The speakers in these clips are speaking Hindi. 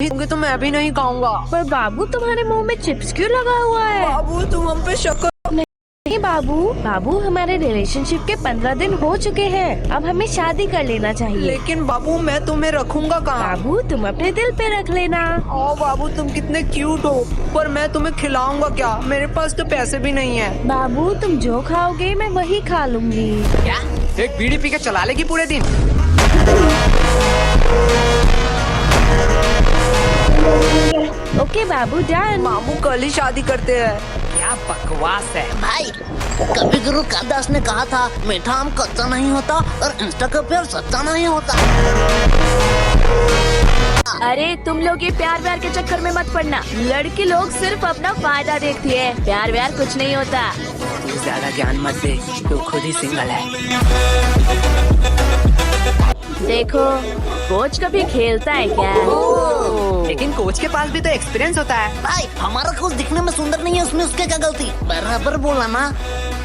नहीं दोगे तो मैं भी नहीं खाऊंगा। पर बाबू तुम्हारे मुंह में चिप्स क्यों लगा हुआ है? बाबू तुम हम पे शक करो। नहीं बाबू हमारे रिलेशनशिप के 15 दिन हो चुके हैं। अब हमें शादी कर लेना चाहिए। लेकिन बाबू मैं तुम्हें रखूंगा कहाँ? बाबू तुम अपने दिल पे रख लेना। ओ बाबू तुम कितने क्यूट हो, पर मैं तुम्हें खिलाऊंगा क्या? मेरे पास तो पैसे भी नहीं है। बाबू तुम जो खाओगे मैं वही खा लूंगी। क्या एक बीड़ी पी के चला लेगी पूरे दिन? ओके बाबू डन। मामू कल ही शादी करते हैं। क्या बकवास है भाई, कभी गुरु कालिदास ने कहा था मीठा आम कच्चा नहीं होता और इंस्टा का प्यार सच्चा नहीं होता। अरे तुम लोग ये प्यार व्यार के चक्कर में मत पड़ना। लड़की लोग सिर्फ अपना फायदा देखती है, प्यार व्यार कुछ नहीं होता। तू ज्यादा ज्ञान मत दे, तू खुद ही सिंगल है। देखो कोच कभी खेलता है क्या? लेकिन कोच के पास भी तो एक्सपीरियंस होता है। भाई हमारा कोच दिखने में सुंदर नहीं है, उसमें उसके क्या गलती? बराबर बोला ना।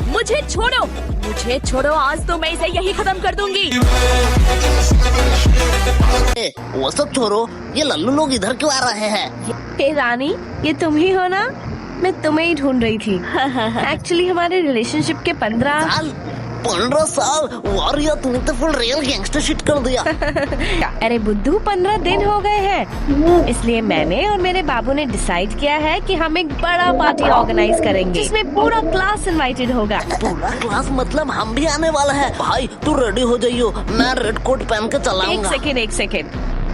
मुझे छोड़ो, आज तो मैं इसे यही खत्म कर दूंगी। वो सब छोड़ो, ये लल्लू लोग इधर क्यों आ रहे हैं? हे रानी, ये तुम ही हो ना? मैं तुम्हें ही ढूंढ रही थी। एक्चुअली हमारे रिलेशनशिप के 15 साल और ये तूने तो फुल रियल गैंगस्टर शिट कर दिया। अरे बुद्धू 15 दिन हो गए हैं, इसलिए मैंने और मेरे बाबू ने डिसाइड किया है कि हम एक बड़ा पार्टी ऑर्गेनाइज करेंगे जिसमें पूरा क्लास इनवाइटेड होगा। पूरा क्लास मतलब हम भी आने वाला है। भाई तू रेडी हो जाइयो, मैं रेड कोट पहन के चलाऊंगा। एक सेकेंड,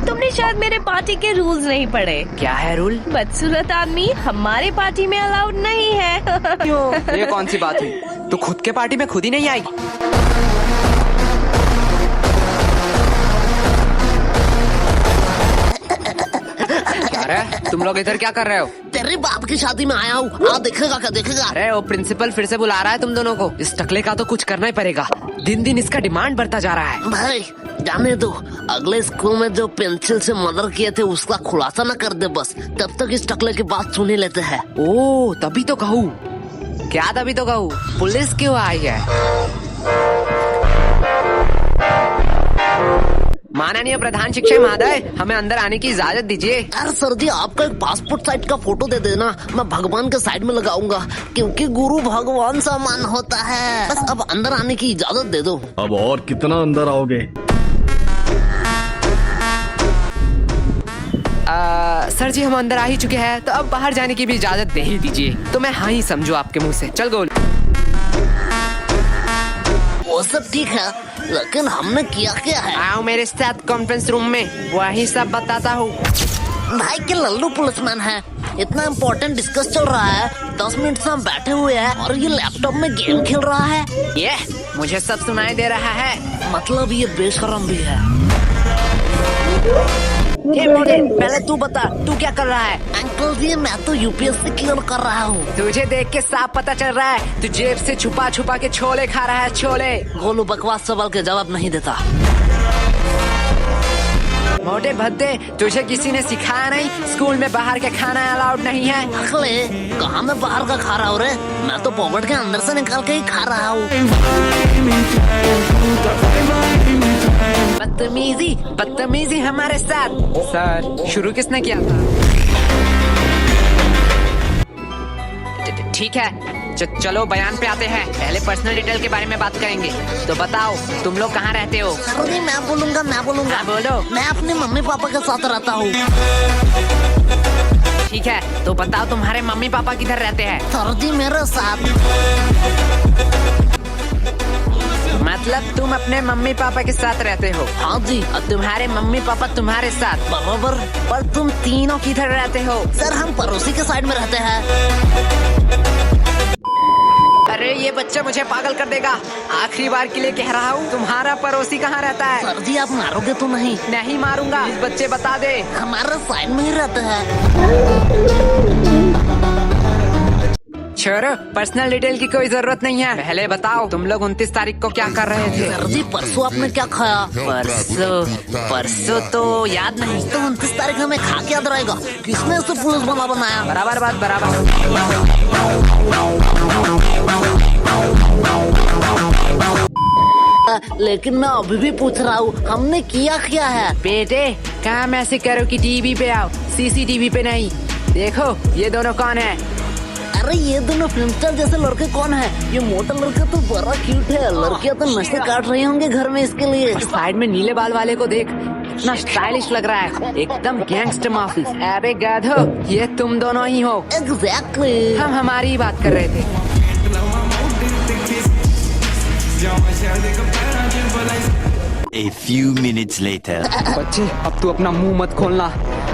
तुमने शायद मेरे पार्टी के रूल्स नहीं पढ़े। क्या है रूल? बदसूरत आदमी हमारे पार्टी में अलाउड नहीं है। क्यों? ये कौन सी बात हुई? तू खुद के पार्टी में खुद ही नहीं आएगी? अरे तुम लोग इधर क्या कर रहे हो? तेरे बाप की शादी में आया हूँ, आ देखेगा। अरे वो प्रिंसिपल फिर से बुला रहा है तुम दोनों को। इस टकले का तो कुछ करना ही पड़ेगा, दिन दिन इसका डिमांड बढ़ता जा रहा है। भाई जाने दो, अगले स्कूल में जो पेंसिल से मर्डर किए थे उसका खुलासा न कर दे बस, तब तक इस टकले की बात सुन ही लेते हैं। ओ तभी तो कहूँ। क्या तभी तो कहूँ? पुलिस क्यों आई है? माननीय प्रधान शिक्षक महोदय, हमें अंदर आने की इजाजत दीजिए। यार सर जी, आपका एक पासपोर्ट साइज का फोटो दे देना, मैं भगवान के साइड में लगाऊंगा, क्योंकि गुरु भगवान समान होता है। बस अब अंदर आने की इजाजत दे दो। अब और कितना अंदर आओगे? सर जी हम अंदर आ ही चुके हैं, तो अब बाहर जाने की भी इजाजत दे ही दीजिए। तो मैं हाँ ही समझू आपके मुंह से। चल गोल। वो सब ठीक है, लेकिन हमने किया क्या है? आओ मेरे साथ कॉन्फ्रेंस रूम में, वही सब बताता हूँ। भाई के लल्लू पुलिसमैन है, इतना इम्पोर्टेंट डिस्कस चल रहा है, 10 मिनट से हम बैठे हुए हैं और ये लैपटॉप में गेम खेल रहा है। ये मुझे सब सुनाई दे रहा है। मतलब ये बेशरम भी है। पहले तू बता, तू क्या कर रहा है? अंकल जी मैं तो यूपीएससी क्लियर कर रहा हूँ। तुझे देख के साफ पता चल रहा है, तू जेब से छुपा छुपा के छोले खा रहा है। छोले? गोलू बकवास सवाल के जवाब नहीं देता। मोटे भद्दे, तुझे किसी ने सिखाया नहीं स्कूल में बाहर के खाना अलाउड नहीं है? अगले कहाँ मैं बाहर का खा रहा हूँ रे, मैं तो पॉकेट के अंदर से निकाल के ही खा रहा हूँ। बदतमीजी हमारे साथ। सर शुरू किसने किया था? ठीक है चलो बयान पे आते हैं। पहले पर्सनल डिटेल के बारे में बात करेंगे। तो बताओ तुम लोग कहाँ रहते हो? सर जी मैं बोलूँगा। हाँ, बोलो। मैं अपने मम्मी पापा के साथ रहता हूँ। ठीक है तो बताओ तुम्हारे मम्मी पापा किधर रहते हैं? सर जी मेरे साथ। मतलब तुम अपने मम्मी पापा के साथ रहते हो? हाँ जी। और तुम्हारे मम्मी पापा तुम्हारे साथ? बराबर। पर तुम तीनों किधर रहते हो? सर हम पड़ोसी के साइड में रहते हैं। अरे ये बच्चा मुझे पागल कर देगा। आखिरी बार के लिए कह रहा हूँ, तुम्हारा पड़ोसी कहाँ रहता है? सर जी आप मारोगे तो नहीं? नहीं मारूंगा। इस बच्चे बता दे। हमारे साइड में ही रहते हैं। छोड़ो, पर्सनल डिटेल की कोई जरूरत नहीं है। पहले बताओ तुम लोग 29 तारीख को क्या कर रहे थे? सर जी परसों आपने क्या खाया? परसों तो याद नहीं। तो 29 तारीख हमें खा के याद रहेगा। किसने उसे पुलिस बना बनाया? बराबर बात बराबर। लेकिन मैं अभी भी पूछ रहा हूँ, हमने किया क्या है? बेटे काम ऐसे करो कि टीवी पे आओ, सीसीटीवी पे नहीं। देखो ये दोनों कौन है? अरे ये दोनों फिल्म स्टार जैसे लड़के कौन है? ये मोटा लड़का तो बड़ा क्यूट है, लड़कियां तो नशे काट रही होंगे घर में इसके लिए। साइड में नीले बाल वाले को देख, इतना स्टाइलिश लग रहा है, एकदम गैंगस्टर माफी। अरे गधो, ये तुम दोनों ही हो। एग्जैक्टली। हम हमारी ही बात कर रहे थे। A few minutes later. बच्चे अब तू अपना मुंह मत खोलना,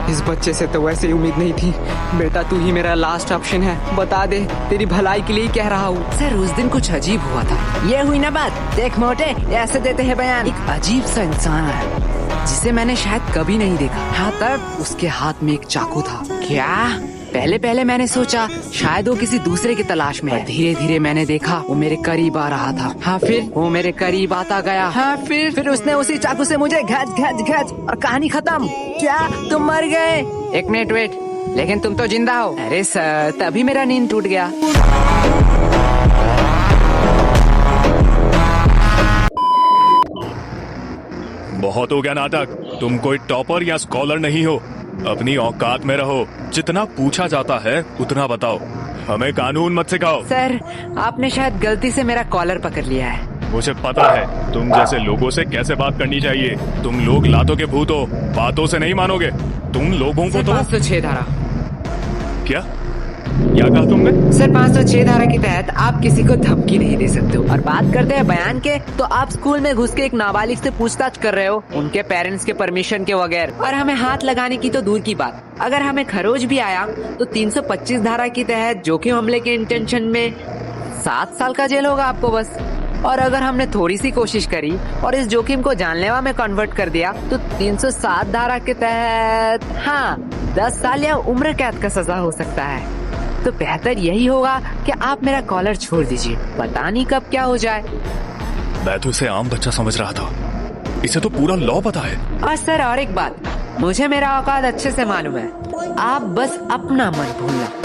इस बच्चे से तो वैसे ही उम्मीद नहीं थी। बेटा तू ही मेरा लास्ट ऑप्शन है, बता दे, तेरी भलाई के लिए ही कह रहा हूँ। सर उस दिन कुछ अजीब हुआ था। ये हुई ना बात, देख मोटे ऐसे देते हैं बयान। एक अजीब सा इंसान है जिसे मैंने शायद कभी नहीं देखा। हाँ तब उसके हाथ में एक चाकू था। क्या? पहले मैंने सोचा शायद वो किसी दूसरे की तलाश में है। धीरे धीरे मैंने देखा वो मेरे करीब आ रहा था। हाँ फिर वो मेरे करीब आता गया। हाँ फिर उसने उसी चाकू से मुझे घच और कहानी खत्म। क्या तुम मर गए? एक मिनट वेट, लेकिन तुम तो जिंदा हो। अरे सर तभी मेरा नींद टूट गया। बहुत हो गया नाटक, तुम कोई टॉपर या स्कॉलर नहीं हो, अपनी औकात में रहो। जितना पूछा जाता है उतना बताओ, हमें कानून मत सिखाओ। सर आपने शायद गलती से मेरा कॉलर पकड़ लिया है। मुझे पता है तुम जैसे लोगों से कैसे बात करनी चाहिए। तुम लोग लातों के भूत हो, बातों से नहीं मानोगे। तुम लोगों को तो 506 धारा। क्या कहा तुमने? सर 506 धारा के तहत आप किसी को धमकी नहीं दे सकते हो। और बात करते हैं बयान के, तो आप स्कूल में घुस के एक नाबालिग से पूछताछ कर रहे हो, उनके पेरेंट्स के परमिशन के बगैर। और हमें हाथ लगाने की तो दूर की बात, अगर हमें खरोच भी आया तो 325 धारा के तहत जोखिम हमले के इंटेंशन में 7 साल का जेल होगा आपको बस। और अगर हमने थोड़ी सी कोशिश करी और इस जोखिम को जानलेवा में कन्वर्ट कर दिया तो 307 धारा के तहत 10 साल या उम्र कैद का सजा हो सकता है। तो बेहतर यही होगा कि आप मेरा कॉलर छोड़ दीजिए, पता नहीं कब क्या हो जाए। मैं तो इसे आम बच्चा समझ रहा था, इसे तो पूरा लॉ पता है। और सर और एक बात, मुझे मेरा औकात अच्छे से मालूम है, आप बस अपना मन भूलना।